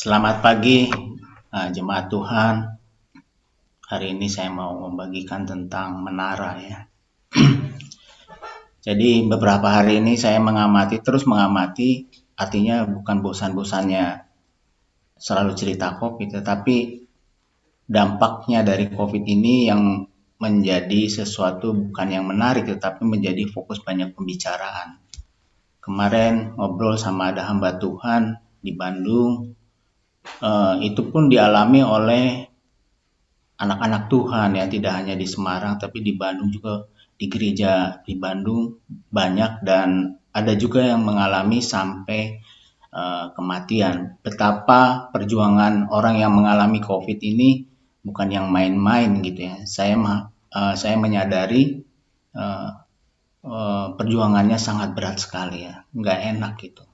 Selamat pagi, jemaat Tuhan. Hari ini saya mau membagikan tentang menara ya. Jadi beberapa hari ini saya terus mengamati, artinya bukan bosan-bosannya selalu cerita COVID, tetapi dampaknya dari COVID ini yang menjadi sesuatu bukan yang menarik, tetapi menjadi fokus banyak pembicaraan. Kemarin ngobrol sama ada hamba Tuhan di Bandung, itu pun dialami oleh anak-anak Tuhan ya, tidak hanya di Semarang tapi di Bandung juga, di gereja di Bandung banyak, dan ada juga yang mengalami sampai kematian. Betapa perjuangan orang yang mengalami COVID ini bukan yang main-main gitu ya. Saya menyadari perjuangannya sangat berat sekali ya, nggak enak gitu.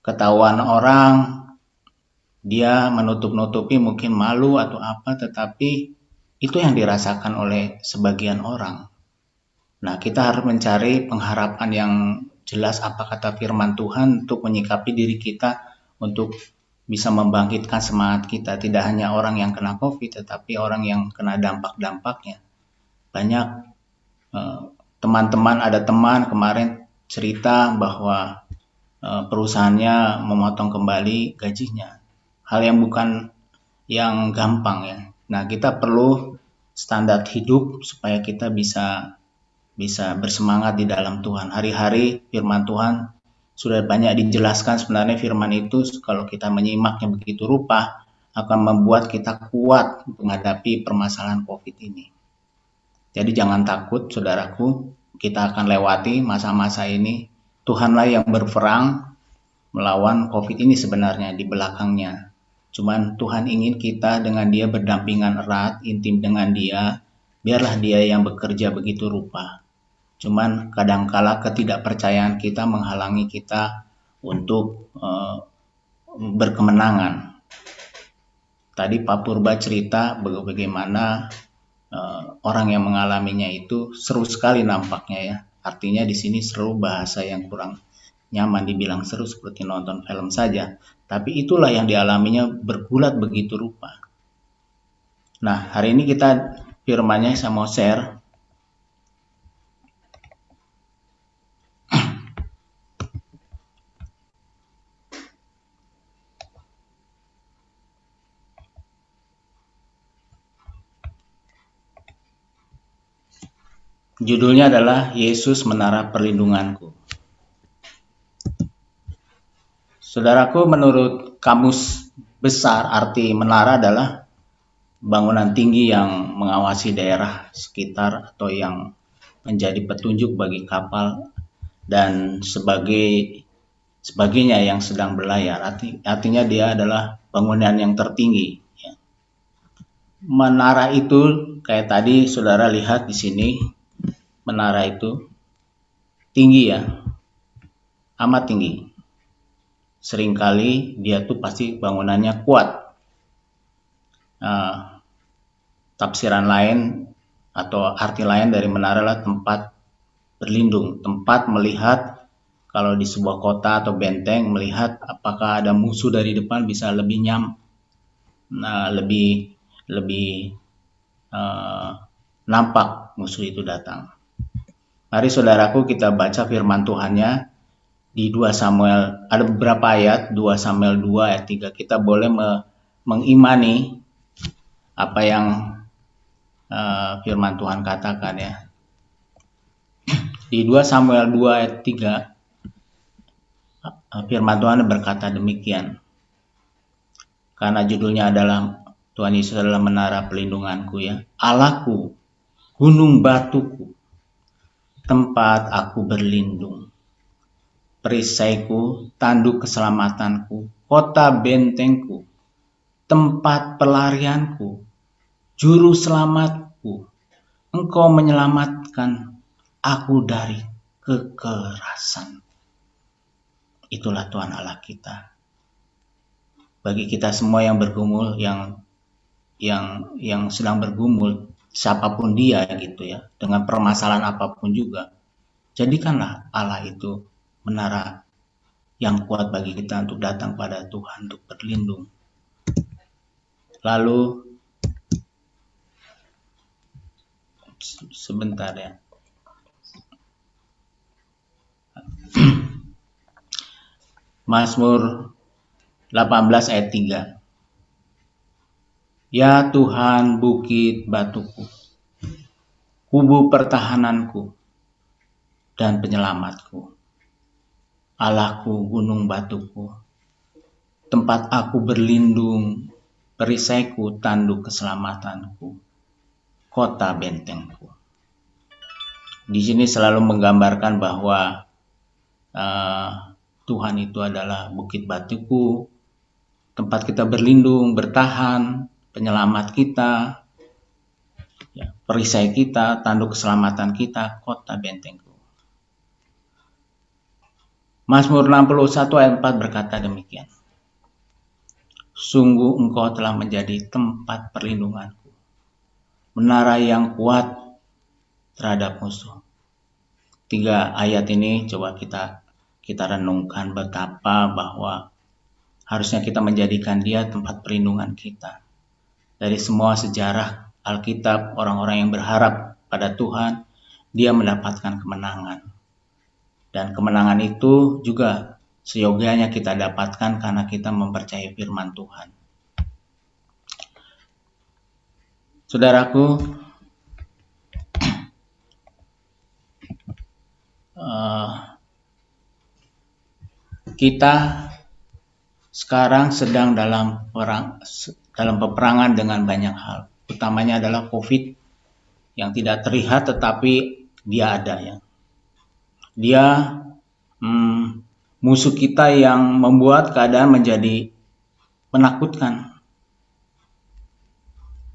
Ketahuan orang, dia menutup-nutupi, mungkin malu atau apa, tetapi itu yang dirasakan oleh sebagian orang. Nah, kita harus mencari pengharapan yang jelas, apa kata firman Tuhan, untuk menyikapi diri kita, untuk bisa membangkitkan semangat kita. Tidak hanya orang yang kena COVID, tetapi orang yang kena dampak-dampaknya. Banyak teman-teman, ada teman kemarin cerita bahwa perusahaannya memotong kembali gajinya. Hal yang bukan yang gampang ya. Nah, kita perlu standar hidup supaya kita bisa bersemangat di dalam Tuhan. Hari-hari firman Tuhan sudah banyak dijelaskan. Sebenarnya firman itu kalau kita menyimaknya begitu rupa akan membuat kita kuat menghadapi permasalahan COVID ini. Jadi jangan takut saudaraku, kita akan lewati masa-masa ini. Tuhanlah yang berperang melawan COVID ini sebenarnya di belakangnya. Cuman Tuhan ingin kita dengan dia berdampingan erat, intim dengan dia, biarlah dia yang bekerja begitu rupa. Cuman kadangkala ketidakpercayaan kita menghalangi kita untuk berkemenangan. Tadi Pak Purba cerita bagaimana orang yang mengalaminya itu seru sekali nampaknya ya. Artinya di sini seru, bahasa yang kurang nyaman dibilang seru, seperti nonton film saja. Tapi itulah yang dialaminya, bergulat begitu rupa. Nah, hari ini kita firmannya saya mau share. Judulnya adalah Yesus Menara Perlindunganku. Saudaraku, menurut Kamus Besar, arti menara adalah bangunan tinggi yang mengawasi daerah sekitar atau yang menjadi petunjuk bagi kapal dan sebagainya yang sedang berlayar. Artinya dia adalah bangunan yang tertinggi. Menara itu kayak tadi saudara lihat di sini, menara itu tinggi ya, amat tinggi. Seringkali dia tuh pasti bangunannya kuat. Tafsiran lain atau arti lain dari menara adalah tempat berlindung, tempat melihat. Kalau di sebuah kota atau benteng, melihat apakah ada musuh dari depan, bisa lebih nampak musuh itu datang. Mari saudaraku, kita baca firman Tuhannya di 2 Samuel, ada beberapa ayat, 2 Samuel 2 ayat 3. Kita boleh mengimani apa yang firman Tuhan katakan ya. Di 2 Samuel 2 ayat 3, firman Tuhan berkata demikian. Karena judulnya adalah Tuhan Yesus adalah menara perlindunganku ya. Allahku, gunung batuku, tempat aku berlindung. Perisaiku, tanduk keselamatanku, kota bentengku, tempat pelarianku, juru selamatku. Engkau menyelamatkan aku dari kekerasan. Itulah Tuhan Allah kita. Bagi kita semua yang bergumul, yang sedang bergumul, siapapun dia gitu ya, dengan permasalahan apapun juga, jadikanlah Allah itu menara yang kuat bagi kita untuk datang pada Tuhan untuk berlindung. Lalu sebentar ya. Mazmur 18 ayat 3. Ya Tuhan, bukit batuku, kubu pertahananku dan penyelamatku, Allahku, gunung batuku, tempat aku berlindung, perisaiku, tanduk keselamatanku, kota bentengku. Di sini selalu menggambarkan bahwa Tuhan itu adalah bukit batuku, tempat kita berlindung, bertahan, penyelamat kita, ya, perisai kita, tanduk keselamatan kita, kota bentengku. Mazmur 61 ayat 4 berkata demikian. Sungguh engkau telah menjadi tempat perlindunganku, menara yang kuat terhadap musuh. 3 ayat ini coba kita renungkan betapa bahwa harusnya kita menjadikan dia tempat perlindungan kita. Dari semua sejarah Alkitab, orang-orang yang berharap pada Tuhan, dia mendapatkan kemenangan. Dan kemenangan itu juga seyogianya kita dapatkan karena kita mempercayai firman Tuhan. Saudaraku, kita sekarang sedang dalam peperangan dengan banyak hal. Utamanya adalah COVID yang tidak terlihat tetapi dia ada ya. Dia musuh kita yang membuat keadaan menjadi menakutkan.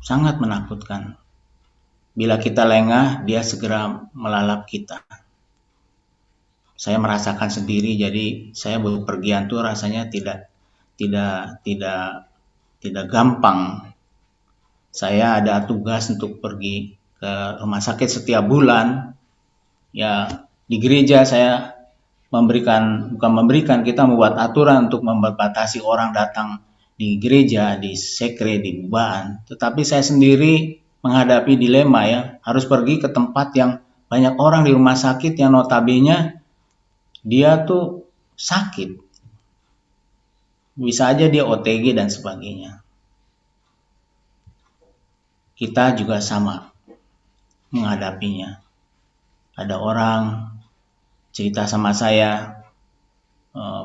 Sangat menakutkan. Bila kita lengah, dia segera melalap kita. Saya merasakan sendiri, jadi saya bepergian tuh rasanya tidak gampang. Saya ada tugas untuk pergi ke rumah sakit setiap bulan. Ya, di gereja saya kita membuat aturan untuk membatasi orang datang di gereja, di sekre, di bubahan. Tetapi saya sendiri menghadapi dilema ya, harus pergi ke tempat yang banyak orang di rumah sakit yang notabene dia tuh sakit. Bisa aja dia OTG dan sebagainya. Kita juga sama menghadapinya. Ada orang cerita sama saya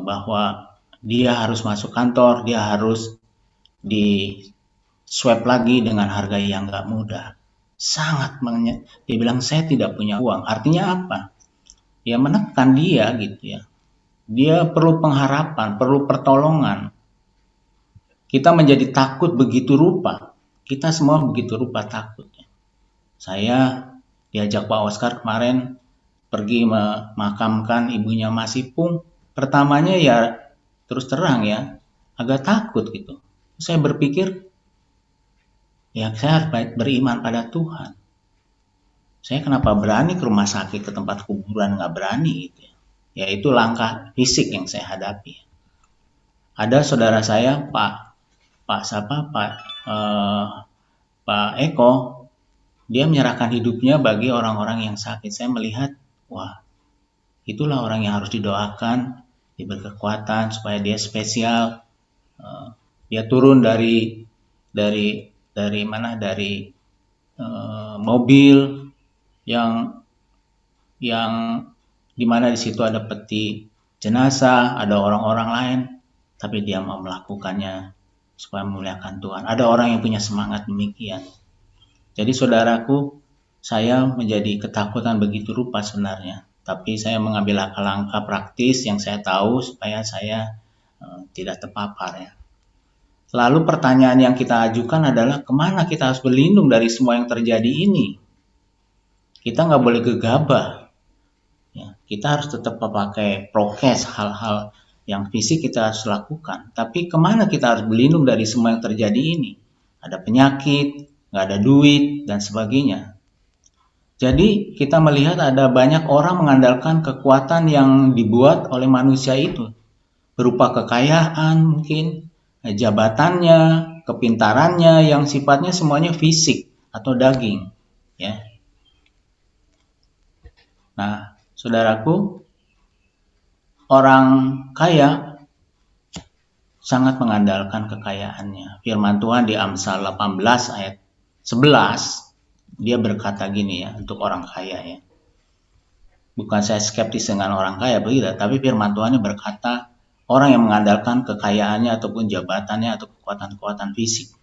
bahwa dia harus masuk kantor, dia harus di swab lagi dengan harga yang gak mudah. Sangat dia bilang saya tidak punya uang. Artinya apa? Ya menekan dia gitu ya. Dia perlu pengharapan, perlu pertolongan. Kita menjadi takut begitu rupa. Kita semua begitu rupa takutnya. Saya diajak Pak Oscar kemarin pergi memakamkan ibunya Mas Ipung. Pertamanya ya terus terang ya, agak takut gitu. Saya berpikir, ya saya harus beriman pada Tuhan. Saya kenapa berani ke rumah sakit, ke tempat kuburan, nggak berani gitu ya. Ya itu langkah fisik yang saya hadapi. Ada saudara saya Pak Eko, dia menyerahkan hidupnya bagi orang-orang yang sakit. Saya melihat, wah, itulah orang yang harus didoakan, diberi kekuatan supaya dia spesial. Dia turun dari mobil yang dimana di situ ada peti jenazah, ada orang-orang lain, tapi dia mau melakukannya supaya memuliakan Tuhan. Ada orang yang punya semangat demikian. Jadi saudaraku, saya menjadi ketakutan begitu rupa sebenarnya, tapi saya mengambil langkah-langkah praktis yang saya tahu supaya saya tidak terpapar ya. Lalu pertanyaan yang kita ajukan adalah kemana kita harus berlindung dari semua yang terjadi ini? Kita nggak boleh gegabah. Ya, kita harus tetap memakai prokes, hal-hal yang fisik kita harus lakukan. Tapi kemana kita harus berlindung dari semua yang terjadi ini? Ada penyakit, nggak ada duit, dan sebagainya. Jadi kita melihat ada banyak orang mengandalkan kekuatan yang dibuat oleh manusia itu. berupa kekayaan mungkin, jabatannya, kepintarannya yang sifatnya semuanya fisik atau daging, ya. Nah, saudaraku, orang kaya sangat mengandalkan kekayaannya. Firman Tuhan di Amsal 18 ayat 11, dia berkata gini ya, untuk orang kaya ya. Bukan saya skeptis dengan orang kaya, begitu, tapi firman Tuhan berkata, orang yang mengandalkan kekayaannya ataupun jabatannya atau kekuatan-kekuatan fisik.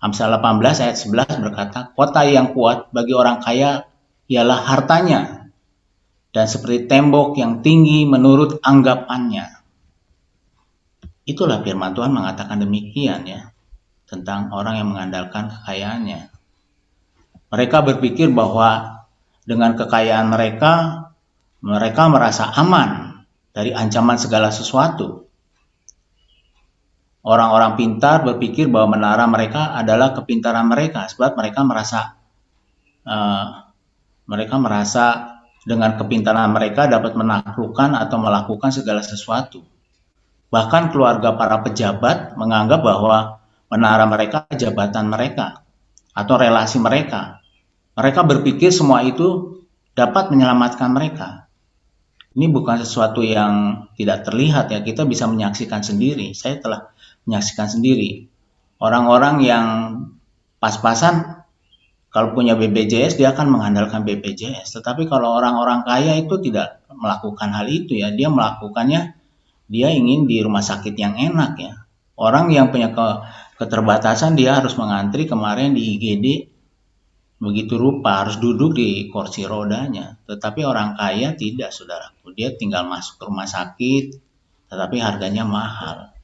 Amsal 18 ayat 11 berkata, kota yang kuat bagi orang kaya ialah hartanya, dan seperti tembok yang tinggi menurut anggapannya. Itulah firman Tuhan mengatakan demikian ya, tentang orang yang mengandalkan kekayaannya. Mereka berpikir bahwa dengan kekayaan mereka merasa aman dari ancaman segala sesuatu. Orang-orang pintar berpikir bahwa menara mereka adalah kepintaran mereka, sebab mereka merasa dengan kepintaran mereka dapat menaklukkan atau melakukan segala sesuatu. Bahkan keluarga para pejabat menganggap bahwa menara mereka jabatan mereka atau relasi mereka. Mereka berpikir semua itu dapat menyelamatkan mereka. Ini bukan sesuatu yang tidak terlihat ya, kita bisa menyaksikan sendiri. Saya telah menyaksikan sendiri. Orang-orang yang pas-pasan kalau punya BPJS dia akan mengandalkan BPJS. Tetapi kalau orang-orang kaya itu tidak melakukan hal itu ya, dia melakukannya, dia ingin di rumah sakit yang enak ya. Orang yang punya keterbatasan dia harus mengantri kemarin di IGD begitu rupa, harus duduk di kursi rodanya. Tetapi orang kaya tidak, saudaraku. Dia tinggal masuk ke rumah sakit, tetapi harganya mahal.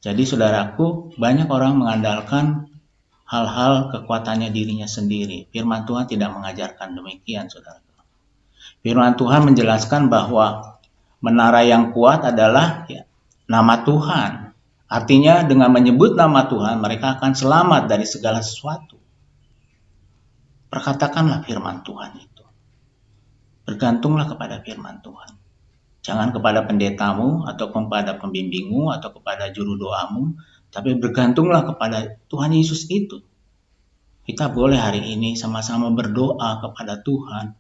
Jadi saudaraku, banyak orang mengandalkan hal-hal kekuatannya dirinya sendiri. Firman Tuhan tidak mengajarkan demikian, saudaraku. Firman Tuhan menjelaskan bahwa menara yang kuat adalah ya, nama Tuhan. Artinya dengan menyebut nama Tuhan, mereka akan selamat dari segala sesuatu. Perkatakanlah firman Tuhan itu. Bergantunglah kepada firman Tuhan. Jangan kepada pendetamu, atau kepada pembimbingmu, atau kepada juru doamu, tapi bergantunglah kepada Tuhan Yesus itu. Kita boleh hari ini sama-sama berdoa kepada Tuhan.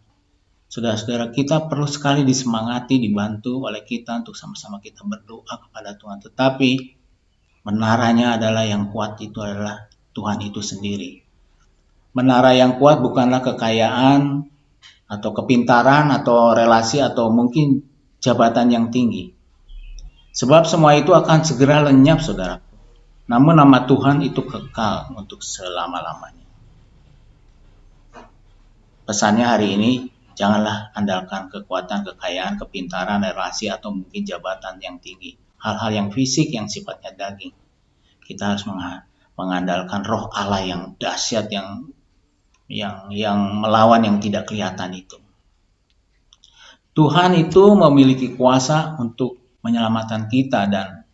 Saudara-saudara, kita perlu sekali disemangati, dibantu oleh kita untuk sama-sama kita berdoa kepada Tuhan. Tetapi menaranya adalah yang kuat, itu adalah Tuhan itu sendiri. Menara yang kuat bukanlah kekayaan atau kepintaran atau relasi atau mungkin jabatan yang tinggi. Sebab semua itu akan segera lenyap, saudara. Namun nama Tuhan itu kekal untuk selama-lamanya. Pesannya hari ini, janganlah andalkan kekuatan, kekayaan, kepintaran, relasi, atau mungkin jabatan yang tinggi. Hal-hal yang fisik yang sifatnya daging. Kita harus mengandalkan roh Allah yang dahsyat, yang melawan yang tidak kelihatan itu. Tuhan itu memiliki kuasa untuk menyelamatkan kita dan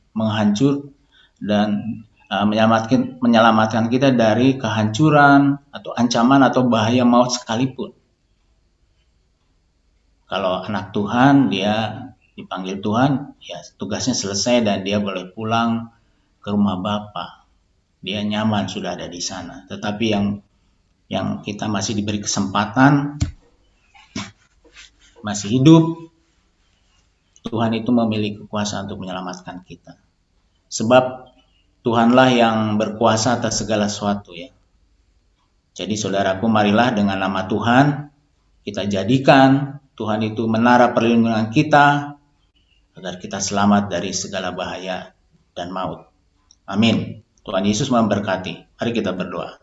menyelamatkan kita dari kehancuran atau ancaman atau bahaya maut sekalipun. Kalau anak Tuhan, dia dipanggil Tuhan, ya tugasnya selesai dan dia boleh pulang ke rumah Bapa. Dia nyaman sudah ada di sana. Tetapi yang kita masih diberi kesempatan, masih hidup, Tuhan itu memiliki kuasa untuk menyelamatkan kita. Sebab Tuhanlah yang berkuasa atas segala sesuatu ya. Jadi saudaraku, marilah dengan nama Tuhan kita jadikan Tuhan itu menara perlindungan kita agar kita selamat dari segala bahaya dan maut. Amin. Tuhan Yesus memberkati. Mari kita berdoa.